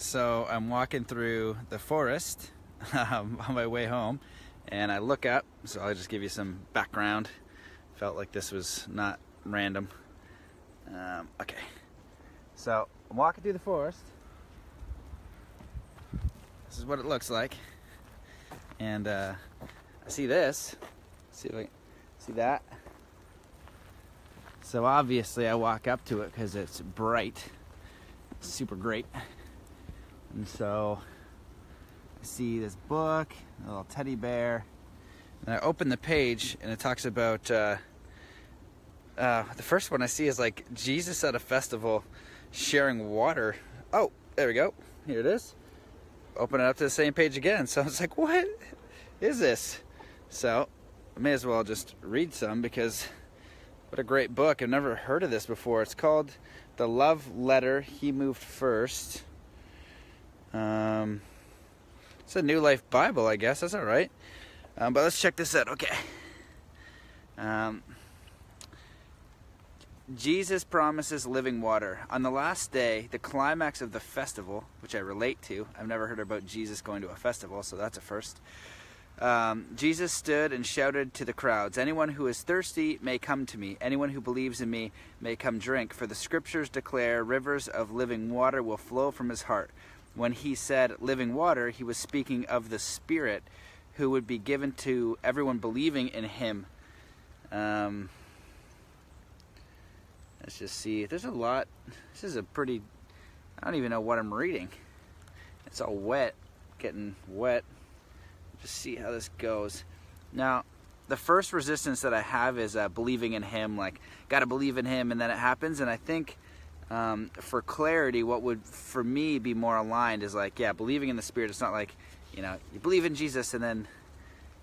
So I'm walking through the forest on my way home, and I look up, so I'll just give you some background. Felt like this was not random. Okay, so I'm walking through the forest. This is what it looks like, and I see this. See that? So obviously I walk up to it because it's bright. It's super great. And so I see this book, a little teddy bear, and I open the page and it talks about the first one I see is like Jesus at a festival sharing water. Oh, there we go. Here it is. Open it up to the same page again. So I was like, what is this? So I may as well just read some, because what a great book. I've never heard of this before. It's called The Love Letter, He Moved First. It's a New Life Bible, I guess. That's all right. But let's check this out. Okay. Jesus promises living water. On the last day, the climax of the festival, which I relate to. I've never heard about Jesus going to a festival, so that's a first. Jesus stood and shouted to the crowds, "Anyone who is thirsty may come to me. Anyone who believes in me may come drink. For the scriptures declare rivers of living water will flow from his heart." When he said living water, he was speaking of the Spirit who would be given to everyone believing in him. Let's just see. There's a lot. This is a pretty... I don't even know what I'm reading. It's all wet. Getting wet. Just see how this goes. Now, the first resistance that I have is believing in him. Like, gotta believe in him, and then it happens. And I think for clarity, what would for me be more aligned is like, yeah, believing in the Spirit. It's not like, you know, you believe in Jesus and then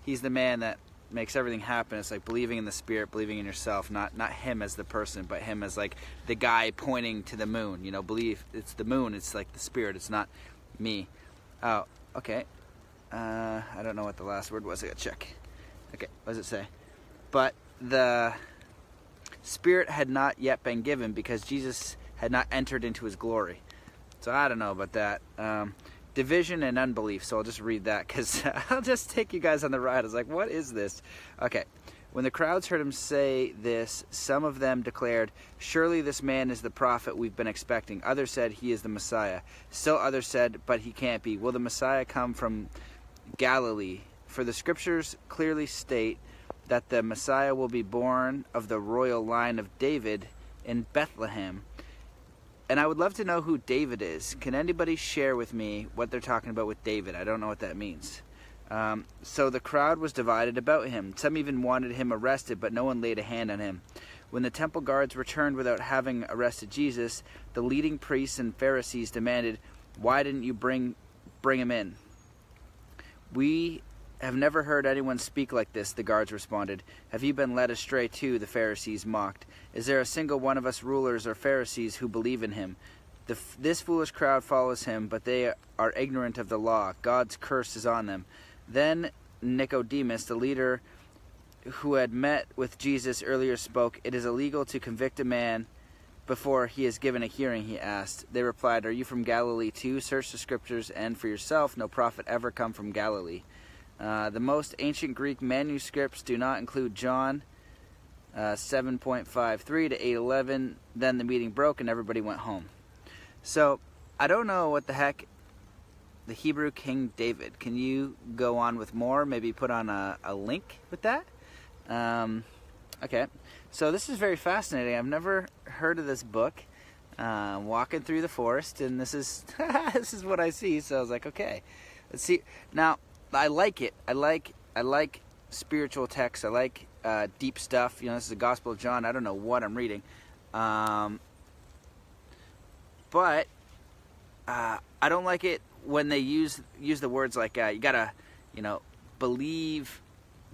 he's the man that makes everything happen. It's like believing in the Spirit, believing in yourself, not him as the person, but him as like the guy pointing to the moon. You know, believe it's the moon. It's like the Spirit. It's not me. Oh, okay. I don't know what the last word was. I gotta check. Okay, what does it say? But the Spirit had not yet been given because Jesus had not entered into his glory. So I don't know about that. Division and unbelief. So I'll just read that because I'll just take you guys on the ride. I was like, what is this? Okay. When the crowds heard him say this, some of them declared, "Surely this man is the prophet we've been expecting." Others said, "He is the Messiah." Still others said, "But he can't be. Will the Messiah come from Galilee? For the scriptures clearly state that the Messiah will be born of the royal line of David in Bethlehem." And I would love to know who David is. Can anybody share with me what they're talking about with David? I don't know what that means. So the crowd was divided about him. Some even wanted him arrested, but no one laid a hand on him. When the temple guards returned without having arrested Jesus, the leading priests and Pharisees demanded, "Why didn't you bring him in?" "We have never heard anyone speak like this," the guards responded. "Have you been led astray too?" the Pharisees mocked. "Is there a single one of us rulers or Pharisees who believe in him? This foolish crowd follows him, but they are ignorant of the law. God's curse is on them." Then Nicodemus, the leader who had met with Jesus earlier, spoke. "It is illegal to convict a man before he is given a hearing," he asked. They replied, "Are you from Galilee too? Search the scriptures, and for yourself, no prophet ever come from Galilee." The most ancient Greek manuscripts do not include John 7.53 to 8:11. Then the meeting broke and everybody went home. So I don't know what the heck the Hebrew King David. Can you go on with more? Maybe put on a link with that? Okay. So this is very fascinating. I've never heard of this book. Walking through the forest, and this is this is what I see. So I was like, okay, let's see. Now I like it. I like spiritual texts. I like deep stuff. You know, this is the Gospel of John. I don't know what I'm reading, but I don't like it when they use the words like you gotta, you know, believe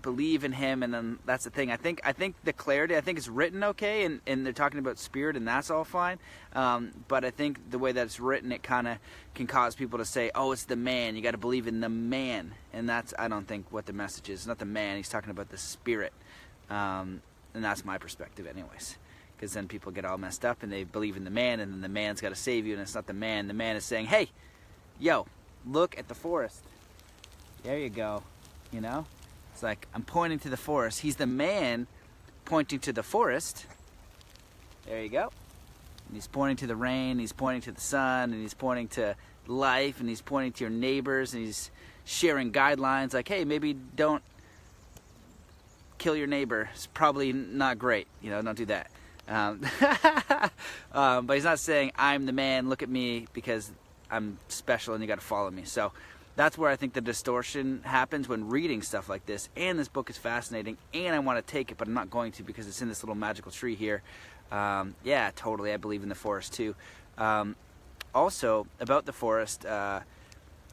in him, and then that's the thing. I think the clarity, I think it's written okay, and they're talking about Spirit, and that's all fine. But I think the way that it's written, it kind of can cause people to say, "Oh, it's the man. You got to believe in the man," and that's, I don't think, what the message is. It's not the man. He's talking about the Spirit, and that's my perspective, anyways. Because then people get all messed up and they believe in the man, and then the man's got to save you, and it's not the man. The man is saying, "Hey, yo, look at the forest. There you go. You know? It's like, I'm pointing to the forest. He's the man pointing to the forest. There you go. And he's pointing to the rain, he's pointing to the sun, and he's pointing to life, and he's pointing to your neighbors, and he's sharing guidelines like, hey, maybe don't kill your neighbor. It's probably not great. You know, don't do that. But he's not saying, I'm the man, look at me, because I'm special and you got to follow me. So that's where I think the distortion happens when reading stuff like this. And this book is fascinating, and I want to take it, but I'm not going to because it's in this little magical tree here. Yeah, totally. I believe in the forest too. Also, about the forest,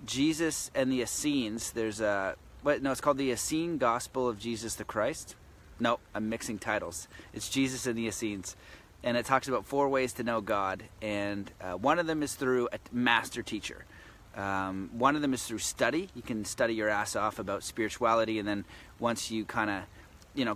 Jesus and the Essenes, there's a, it's called the Essene Gospel of Jesus the Christ. No, I'm mixing titles. It's Jesus and the Essenes. And it talks about 4 ways to know God. And one of them is through a master teacher. One of them is through study. You can study your ass off about spirituality, and then once you kind of,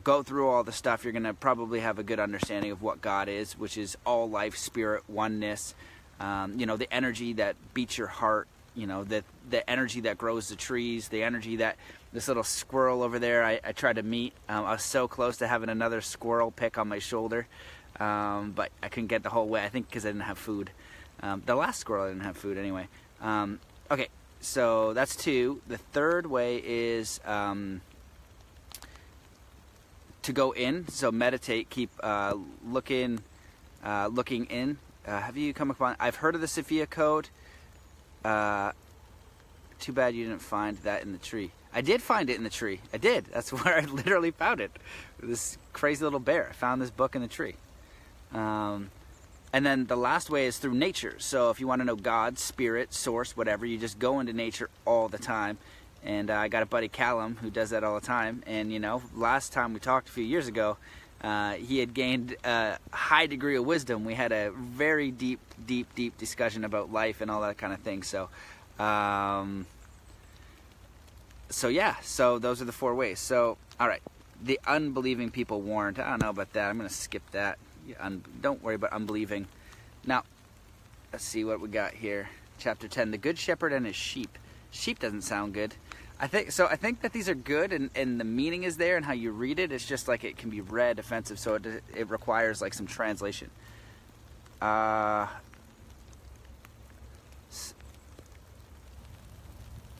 go through all the stuff, you're going to probably have a good understanding of what God is, which is all life, spirit, oneness, the energy that beats your heart, the energy that grows the trees, the energy that this little squirrel over there I tried to meet. I was so close to having another squirrel pick on my shoulder, but I couldn't get the whole way, I think because I didn't have food. The last squirrel I didn't have food anyway. Okay, so that's 2. The third way is to go in, so meditate, keep looking in. Have you come upon, I've heard of the Sophia Code. Too bad you didn't find that in the tree. I did find it in the tree. I did. That's where I literally found it. This crazy little bear. I found this book in the tree. And then the last way is through nature. So if you want to know God, spirit, source, whatever, you just go into nature all the time. And I got a buddy, Callum, who does that all the time. And, last time we talked a few years ago, he had gained a high degree of wisdom. We had a very deep discussion about life and all that kind of thing. So, yeah, so those are the 4 ways. So, all right, the unbelieving people warned. I don't know about that. I'm going to skip that. Don't worry about unbelieving. Now, let's see what we got here. Chapter 10, the good shepherd and his sheep. Sheep doesn't sound good. I think that these are good, and the meaning is there, and how you read it. It's just like it can be read offensive, so it requires like some translation.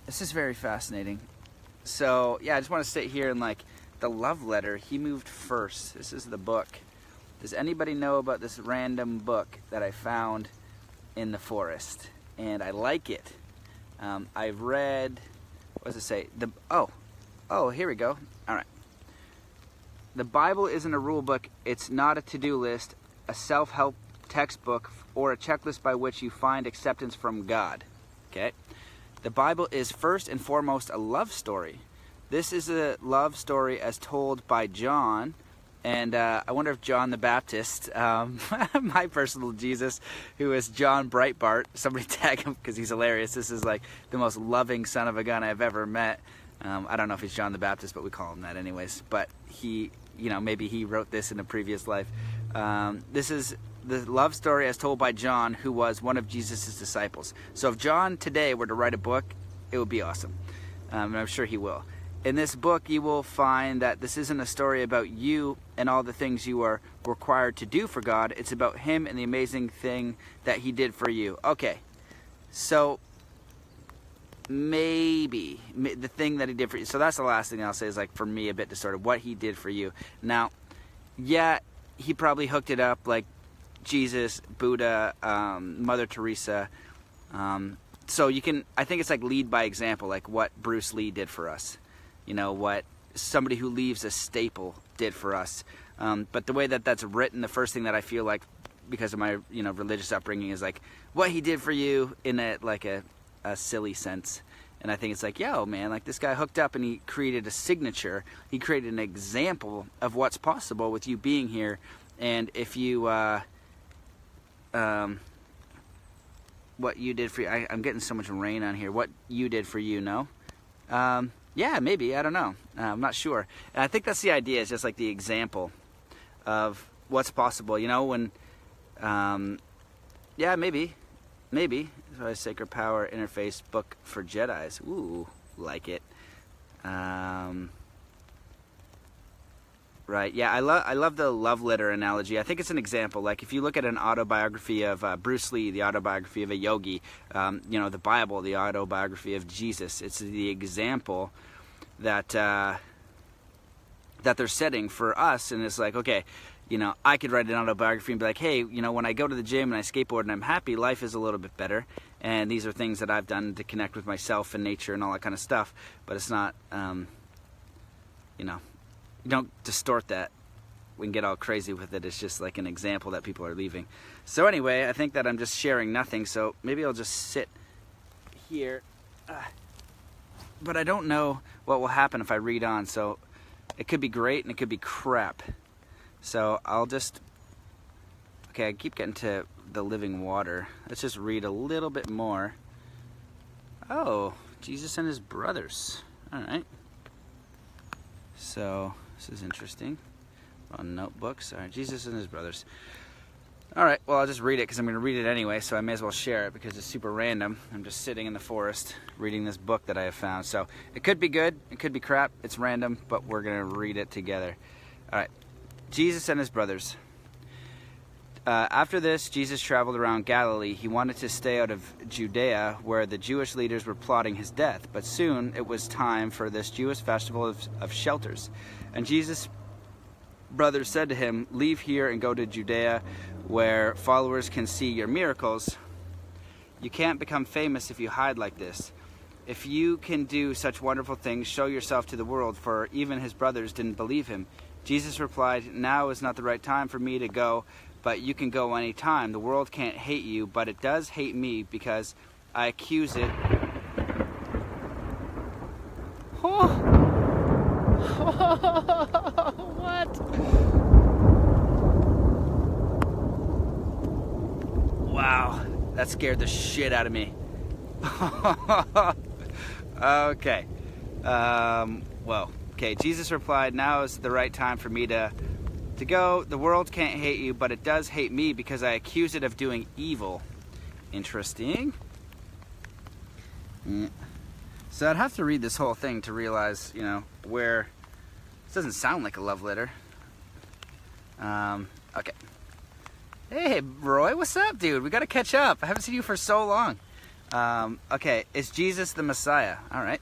This is very fascinating. So yeah, I just want to sit here and like the love letter. He moved first. This is the book. Does anybody know about this random book that I found in the forest? And I like it. I've read, what does it say? Oh, here we go. All right. The Bible isn't a rule book. It's not a to-do list, a self-help textbook, or a checklist by which you find acceptance from God. Okay? The Bible is first and foremost a love story. This is a love story as told by John. And I wonder if John the Baptist, my personal Jesus, who is John Breitbart, somebody tag him because he's hilarious. This is like the most loving son of a gun I've ever met. I don't know if he's John the Baptist, but we call him that anyways. But he, maybe he wrote this in a previous life. This is the love story as told by John, who was one of Jesus' disciples. So if John today were to write a book, it would be awesome. And I'm sure he will. In this book, you will find that this isn't a story about you and all the things you are required to do for God. It's about Him and the amazing thing that He did for you. Okay, so maybe the thing that He did for you. So that's the last thing I'll say is like for me a bit distorted. What He did for you. Now, yeah, He probably hooked it up like Jesus, Buddha, Mother Teresa. So you can, I think it's like lead by example, like what Bruce Lee did for us. What somebody who leaves a staple did for us. But the way that that's written, the first thing that I feel like, because of my religious upbringing, is like what he did for you in a silly sense. And I think it's like, yo, man, like this guy hooked up and he created a signature. He created an example of what's possible with you being here. And if you, what you did for you, I'm getting so much rain on here. What you did for you, no? Yeah, maybe. I don't know. I'm not sure. And I think that's the idea. It's just like the example of what's possible. When, yeah, maybe. Sacred Power Interface book for Jedis. Ooh, like it. Right, yeah, I love the love letter analogy. I think it's an example. Like, if you look at an autobiography of Bruce Lee, the autobiography of a yogi, you know, the Bible, the autobiography of Jesus, it's the example that that they're setting for us. And it's like, okay, you know, I could write an autobiography and be like, hey, you know, when I go to the gym and I skateboard and I'm happy, life is a little bit better. And these are things that I've done to connect with myself and nature and all that kind of stuff. But it's not, you know, you don't distort that. We can get all crazy with it. It's just like an example that people are leaving. So anyway, I think that I'm just sharing nothing. So maybe I'll just sit here. But I don't know what will happen if I read on. So it could be great and it could be crap. So I'll just... Okay, I keep getting to the living water. Let's just read a little bit more. Oh, Jesus and his brothers. All right. So... this is interesting. On notebooks. All right, Jesus and his brothers. All right, well, I'll just read it because I'm going to read it anyway, so I may as well share it because it's super random. I'm just sitting in the forest reading this book that I have found. So it could be good, it could be crap, it's random, but we're going to read it together. All right, Jesus and his brothers. After this, Jesus traveled around Galilee. He wanted to stay out of Judea, where the Jewish leaders were plotting his death. But soon it was time for this Jewish festival of shelters. And Jesus' brothers said to him, leave here and go to Judea, where followers can see your miracles. You can't become famous if you hide like this. If you can do such wonderful things, show yourself to the world, for even his brothers didn't believe him. Jesus replied, now is not the right time for me to go, but you can go any time. The world can't hate you, but it does hate me because I accuse it. Oh. What? Wow, that scared the shit out of me. Okay. Well, okay, Jesus replied, now is the right time for me to go. The world can't hate you, but it does hate me because I accuse it of doing evil. Interesting. Yeah. So I'd have to read this whole thing to realize, you know, where... This doesn't sound like a love letter. Okay. Hey, Roy, what's up, dude? We gotta catch up. I haven't seen you for so long. Okay, is Jesus the Messiah? All right.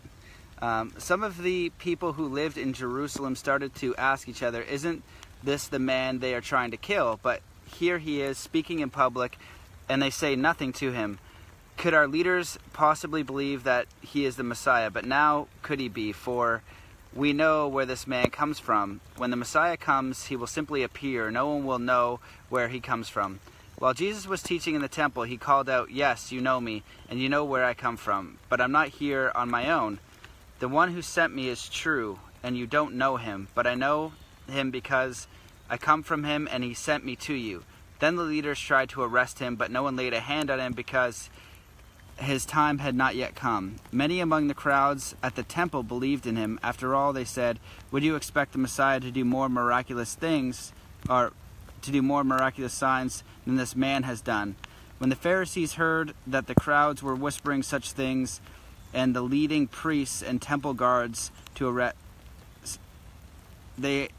Some of the people who lived in Jerusalem started to ask each other, isn't this the man they are trying to kill? But here he is speaking in public, and they say nothing to him. Could our leaders possibly believe that he is the Messiah? But now could he be? For we know where this man comes from. When the Messiah comes, he will simply appear. No one will know where he comes from. While Jesus was teaching in the temple, he called out, yes, you know me, and you know where I come from. But I'm not here on my own. The one who sent me is true, and you don't know him. But I know him because I come from him, and he sent me to you. Then the leaders tried to arrest him, but no one laid a hand on him because his time had not yet come. Many among the crowds at the temple believed in him. After all, they said, would you expect the Messiah to do more miraculous things, or to do more miraculous signs than this man has done? When the Pharisees heard that the crowds were whispering such things, and the leading priests and temple guards to arrest, they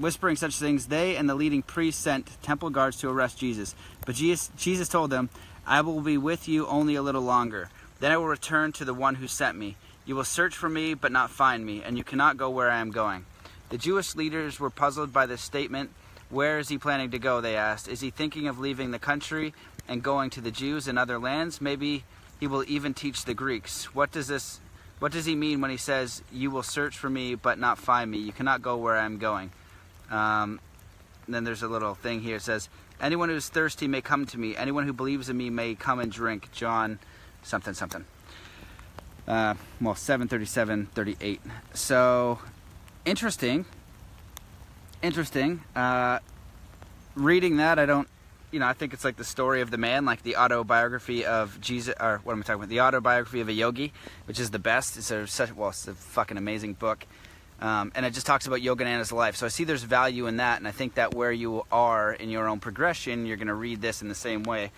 and the leading priests sent temple guards to arrest Jesus. But Jesus told them, I will be with you only a little longer. Then I will return to the one who sent me. You will search for me, but not find me, and you cannot go where I am going. The Jewish leaders were puzzled by this statement. Where is he planning to go, they asked. Is he thinking of leaving the country and going to the Jews in other lands? Maybe he will even teach the Greeks. What does he mean when he says, you will search for me, but not find me? You cannot go where I am going. Then there's a little thing here. It says, anyone who is thirsty may come to me. Anyone who believes in me may come and drink. John something something. Well, 7:37:38. So, interesting. Reading that, I think it's like the story of the man, like the autobiography of Jesus, or what am I talking about? The autobiography of a yogi, which is the best. It's a fucking amazing book. And it just talks about Yogananda's life. So I see there's value in that, and I think that where you are in your own progression, you're going to read this in the same way.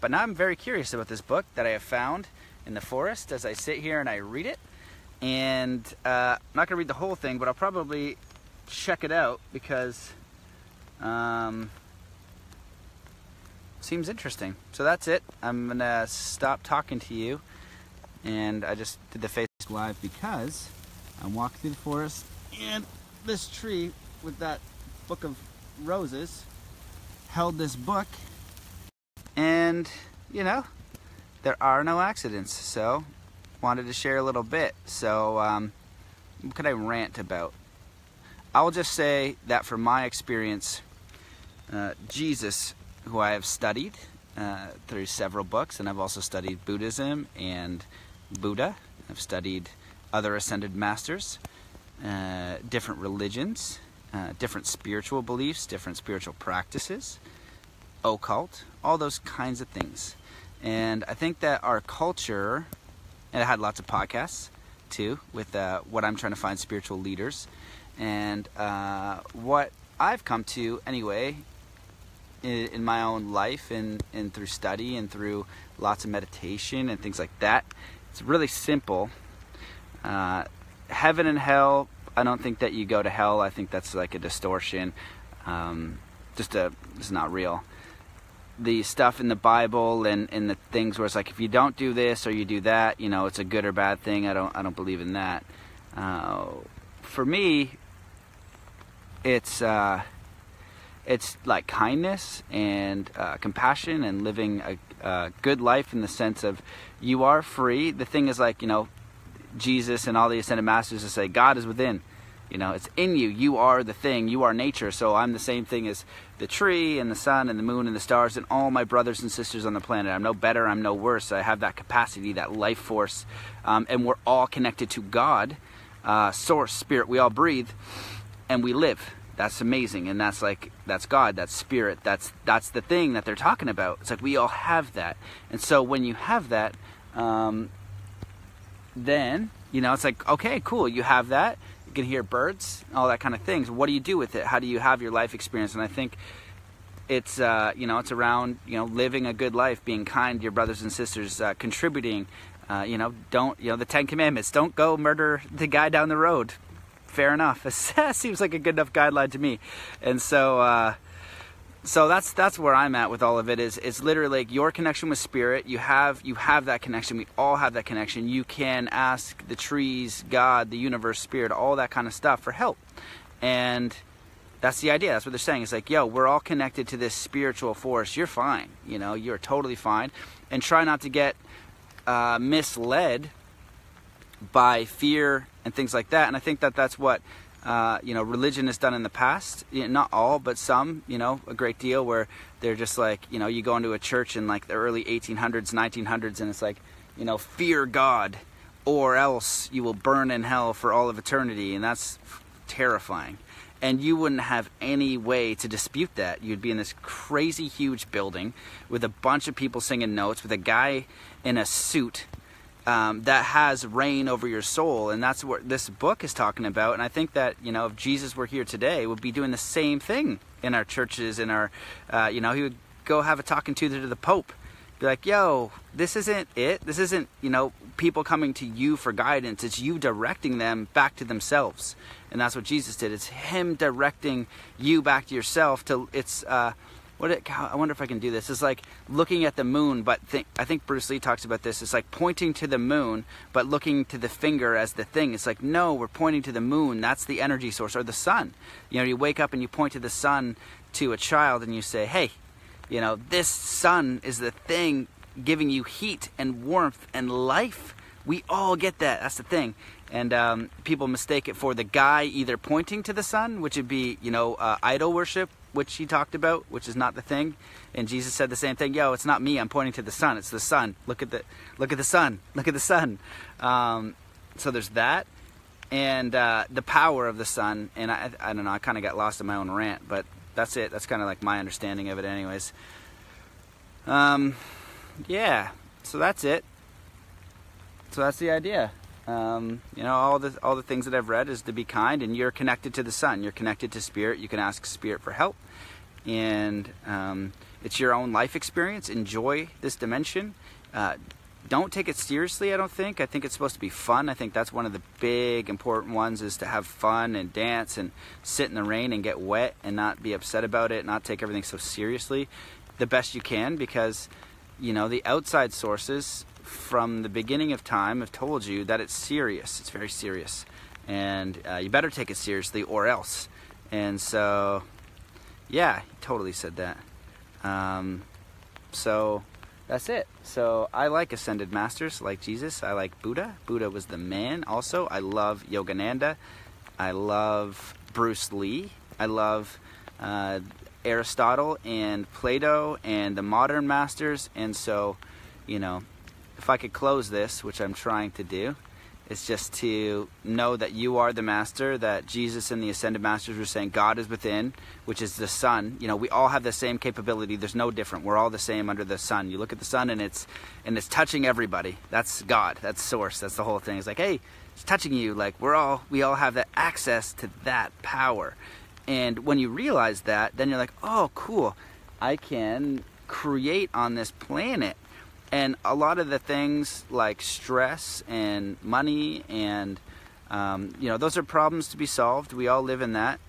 But now I'm very curious about this book that I have found in the forest as I sit here and I read it. And I'm not going to read the whole thing, but I'll probably check it out because seems interesting. So that's it. I'm going to stop talking to you. And I just did the Facebook Live because I'm walking through the forest and this tree with that book of roses held this book. And, you know, there are no accidents. So wanted to share a little bit. So what could I rant about? I'll just say that from my experience, Jesus, who I have studied through several books, and I've also studied Buddhism and Buddha. I've studied other ascended masters, different religions, different spiritual beliefs, different spiritual practices, occult, all those kinds of things. And I think that our culture, and I had lots of podcasts too with what I'm trying to find spiritual leaders, and what I've come to anyway in my own life and through study and through lots of meditation and things like that. It's really simple. Heaven and hell, I don't think that you go to hell. I think that's like a distortion. It's not real. The stuff in the Bible and the things where it's like if you don't do this or you do that, you know, it's a good or bad thing. I don't believe in that. For me, it's like kindness and compassion and living a good life in the sense of you are free. The thing is, like, you know, Jesus and all the ascended masters to say God is within. You know, it's in you. You are the thing. You are nature. So I'm the same thing as the tree and the sun and the moon and the stars and all my brothers and sisters on the planet. I'm no better. I'm no worse. I have that capacity, that life force. And we're all connected to God, source, spirit. We all breathe and we live. That's amazing. And that's God, that's spirit. That's the thing that they're talking about. It's like we all have that. And so when you have that, then, you know, it's like, okay, cool. You have that. You can hear birds, all that kind of things. What do you do with it? How do you have your life experience? And I think it's, you know, it's around, you know, living a good life, being kind to your brothers and sisters, contributing, you know, don't, you know, the 10 Commandments, don't go murder the guy down the road. Fair enough. It seems like a good enough guideline to me. And so, so that's where I'm at with all of it. It's literally like your connection with spirit. You have that connection. We all have that connection. You can ask the trees, God, the universe, spirit, all that kind of stuff for help. And that's the idea. That's what they're saying. It's like, yo, we're all connected to this spiritual force. You're fine. You know, you're totally fine. And try not to get misled by fear and things like that. And I think that that's what you know, religion has done in the past. Not all, but some, you know, a great deal, where they're just like, you know, you go into a church in like the early 1800s, 1900s, and it's like, you know, fear God or else you will burn in hell for all of eternity. And that's terrifying. And you wouldn't have any way to dispute that. You'd be in this crazy huge building with a bunch of people singing notes, with a guy in a suit that has reign over your soul. And that's what this book is talking about. And I think that, you know, if Jesus were here today, would be doing the same thing in our churches, in our, you know, he would go have a talking to the Pope. Be like, yo, this isn't it. This isn't, you know, people coming to you for guidance. It's you directing them back to themselves. And that's what Jesus did. It's him directing you back to yourself. It's, I wonder if I can do this. It's like looking at the moon, but I think Bruce Lee talks about this. It's like pointing to the moon, but looking to the finger as the thing. It's like, no, we're pointing to the moon. That's the energy source, or the sun. You know, you wake up and you point to the sun to a child and you say, hey, you know, this sun is the thing giving you heat and warmth and life. We all get that. That's the thing. And people mistake it for the guy either pointing to the sun, which would be, you know, idol worship, which he talked about, which is not the thing. And Jesus said the same thing. Yo, it's not me. I'm pointing to the sun. It's the sun. Look at the sun. Look at the sun. So there's that, and the power of the sun. And I don't know. I kind of got lost in my own rant, but that's it. That's kind of like my understanding of it, anyways. Yeah. So that's it. So that's the idea. You know, all the things that I've read is to be kind, and you're connected to the sun. You're connected to spirit. You can ask spirit for help, and It's your own life experience. Enjoy this dimension. Don't take it seriously, I don't think. I think it's supposed to be fun. I think that's one of the big important ones, is to have fun and dance and sit in the rain and get wet and not be upset about it, not take everything so seriously the best you can, because, you know, the outside sources from the beginning of time have told you that it's serious. It's very serious. And you better take it seriously or else. And so, yeah, he totally said that. So that's it. So I like Ascended Masters, like Jesus. I like Buddha. Buddha was the man also. I love Yogananda. I love Bruce Lee. I love Aristotle and Plato and the modern masters. And so, you know, if I could close this, which I'm trying to do, it's just to know that you are the master, that Jesus and the Ascended Masters were saying God is within, which is the sun. You know, we all have the same capability. There's no different. We're all the same under the sun. You look at the sun and it's touching everybody. That's God. That's source. That's the whole thing. It's like, hey, it's touching you. Like we all have that access to that power. And when you realize that, then you're like, oh, cool. I can create on this planet. And a lot of the things like stress and money and, you know, those are problems to be solved. We all live in that.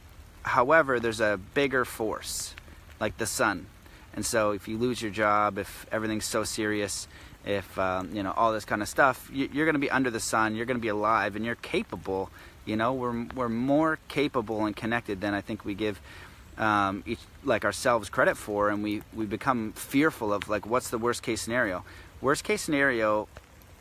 However, there's a bigger force, like the sun. And so if you lose your job, if everything's so serious, if, you know, all this kind of stuff, you're going to be under the sun, you're going to be alive, and you're capable. You know, we're more capable and connected than I think we give like ourselves credit for, and we become fearful of, like, what's the worst case scenario. Worst case scenario,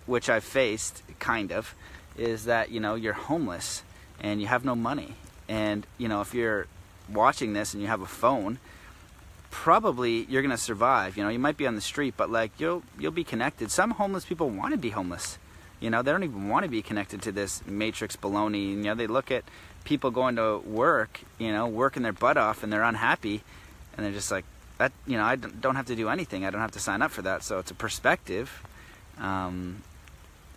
which I've faced kind of, is that, you know, you're homeless and you have no money. And, you know, if you're watching this and you have a phone, probably you're gonna survive. You know, you might be on the street, but like you'll be connected. Some homeless people want to be homeless. You know, they don't even want to be connected to this matrix baloney. You know, they look at people going to work, you know, working their butt off, and they're unhappy, and they're just like, that, you know, I don't have to do anything. I don't have to sign up for that. So it's a perspective.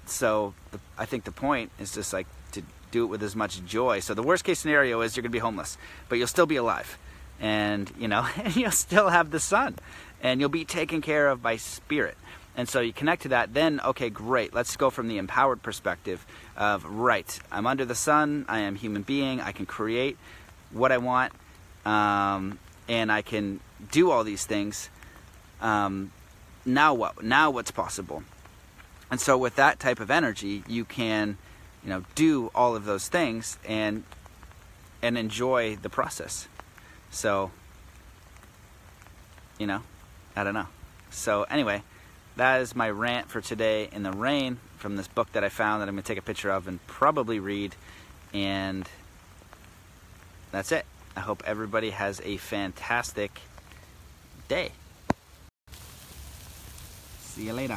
So I think the point is just like to do it with as much joy. So the worst case scenario is you're going to be homeless, but you'll still be alive, and, you know, you'll still have the sun, and you'll be taken care of by spirit. And so you connect to that, then, okay, great. Let's go from the empowered perspective of, right, I'm under the sun, I am a human being, I can create what I want, and I can do all these things. Now what? Now what's possible? And so with that type of energy, you can, you know, do all of those things and enjoy the process. So, you know, I don't know. So anyway, that is my rant for today in the rain from this book that I found that I'm going to take a picture of and probably read. And that's it. I hope everybody has a fantastic day. See you later.